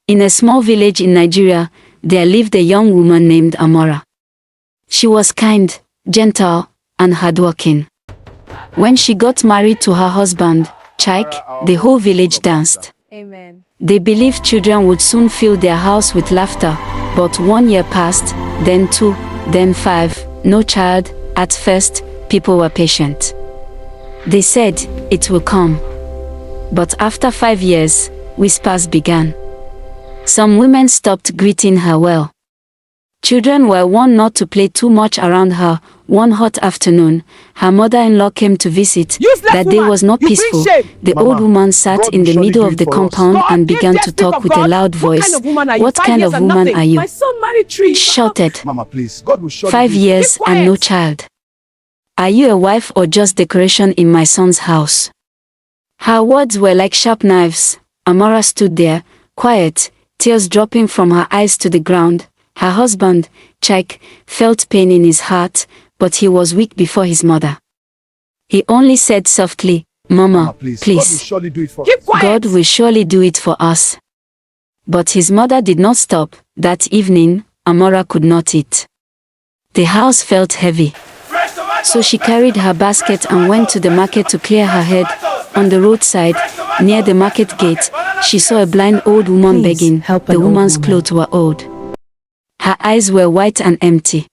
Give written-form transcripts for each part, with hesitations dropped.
In a small village in Nigeria, there lived a young woman named Amora. She was kind, gentle, and hardworking. When she got married to her husband, Chike, the whole village danced. Amen. They believed children would soon fill their house with laughter, but 1 year passed, then 2, then 5, no child. At first, people were patient. They said, it will come. But after 5 years, whispers began. Some women stopped greeting her well. Children were warned not to play too much around her. One hot afternoon, her mother-in-law came to visit. That day was not peaceful. The old woman sat in the middle of the compound and began to talk with a loud voice. What kind of woman are you? My son married 3. She shouted. Mama, please. God will surely 5 do it. years Keep and no quiet. child. Are you a wife or just decoration in my son's house? Her words were like sharp knives. Amora stood there, quiet, tears dropping from her eyes to the ground. Her husband, Chike, felt pain in his heart, but he was weak before his mother. He only said softly, Mama, please. please. God will surely do it for Keep us. quiet. God will surely do it for us. But his mother did not stop. That evening, Amora could not eat. The house felt heavy. So she carried her basket and went to the market to clear her head. On the roadside, near the market gate, she saw a blind old woman Please, begging. help an The old woman's woman. clothes were old. Her eyes were white and empty.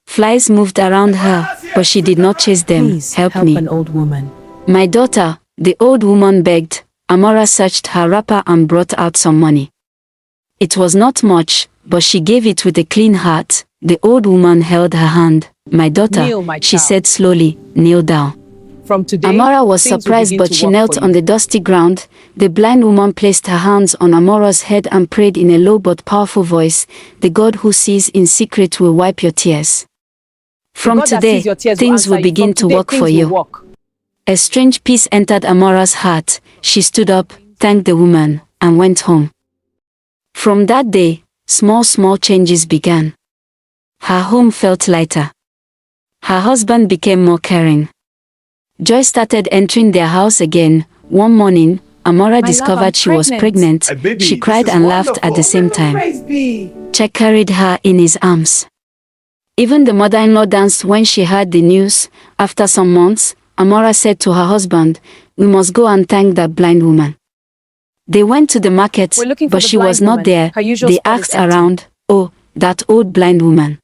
Flies moved around her, but she did not chase them. Please Help help me. an old woman. My daughter, the old woman begged. Amora searched her wrapper and brought out some money. It was not much, but she gave it with a clean heart. The old woman held her hand. My daughter, Kneel, my she child. said slowly, kneel down. From today, Amora was things will surprised, begin but to she work knelt for on you. the dusty ground. The blind woman placed her hands on Amora's head and prayed in a low but powerful voice, The God who sees in secret will wipe your tears. From God that today, sees your tears things answer will you. begin From to today, work for things will you. work. A strange peace entered Amora's heart. She stood up, thanked the woman, and went home. From that day, small changes began. Her home felt lighter. Her husband became more caring. Joy started entering their house again. One morning, Amora love, discovered I'm she was pregnant. Hey, baby, She this cried is and laughed at the wonderful. same time. Praise be. Chike carried her in his arms. Even the mother-in-law danced when she heard the news. After some months, Amora said to her husband, We must go and thank that blind woman. They went to the market, We're looking for but the she was blind not woman. there. Her usual They spot is asked empty. around, Oh, that old blind woman.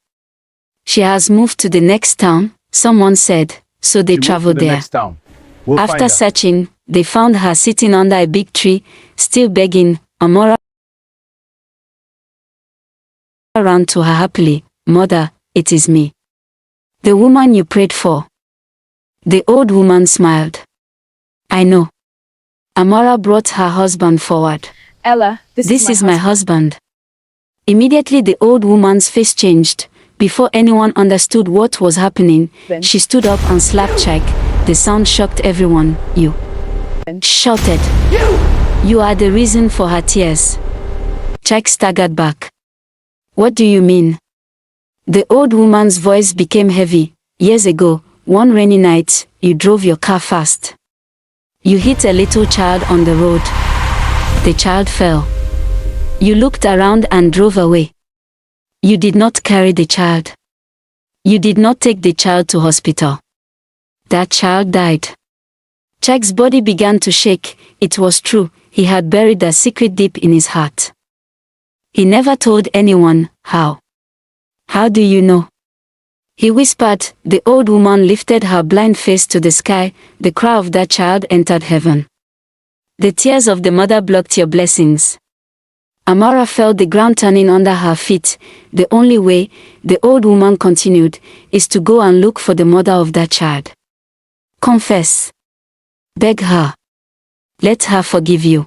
She has moved to the next town, someone said, so they She moved to traveled the there. next town. We'll find After her. searching, they found her sitting under a big tree, still begging. Amora ran to her happily. Mother, it is me. The woman you prayed for. The old woman smiled. I know. Amora brought her husband forward. Ella, This is my husband. Immediately the old woman's face changed. Before anyone understood what was happening, Then- she stood up and slapped Chike. The sound shocked everyone. You shouted. You are the reason for her tears. Chike staggered back. What do you mean? The old woman's voice became heavy. Years ago, one rainy night, you drove your car fast. You hit a little child on the road. The child fell. You looked around and drove away. You did not carry the child. You did not take the child to hospital. That child died. Chike's body began to shake. It was true, he had buried a secret deep in his heart. He never told anyone. How? How do you know? He whispered. The old woman lifted her blind face to the sky. The cry of that child entered heaven. The tears of the mother blocked your blessings. Amora felt the ground turning under her feet. The only way, the old woman continued, is to go and look for the mother of that child. Confess. Beg her. Let her forgive you.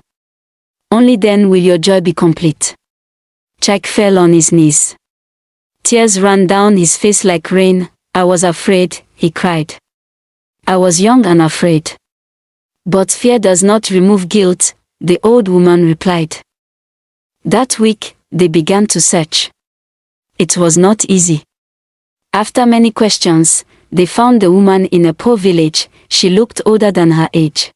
Only then will your joy be complete. Chike fell on his knees. Tears ran down his face like rain. I was afraid, he cried. I was young and afraid. But fear does not remove guilt, the old woman replied. That week, they began to search. It was not easy. After many questions, they found the woman in a poor village. She looked older than her age.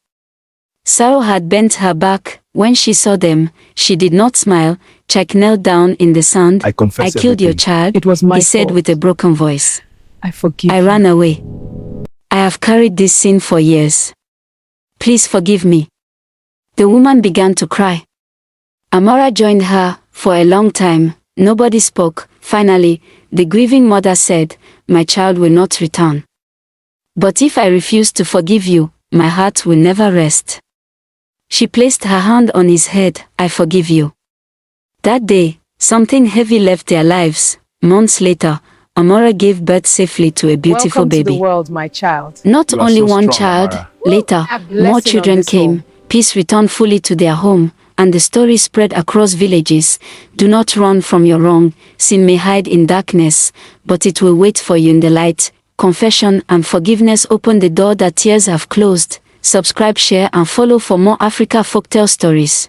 Sorrow had bent her back. When she saw them, she did not smile. Jack knelt down in the sand. I confess I killed your everything. child, It was my he said fault. with a broken voice. I forgive I you. ran away. I have carried this sin for years. Please forgive me. The woman began to cry. Amora joined her. For a long time, nobody spoke. Finally, the grieving mother said, "My child will not return. But if I refuse to forgive you, my heart will never rest." She placed her hand on his head. "I forgive you." That day, something heavy left their lives. Months later, Amora gave birth safely to a beautiful Welcome to baby. the world, my child. Not You are only so one strong, child, Amara. later, A blessing more on children this came. home. Peace returned fully to their home, and the story spread across villages. Do not run from your wrong. Sin may hide in darkness, but it will wait for you in the light. Confession and forgiveness open the door that tears have closed. Subscribe, share, and follow for more Africa folktale stories.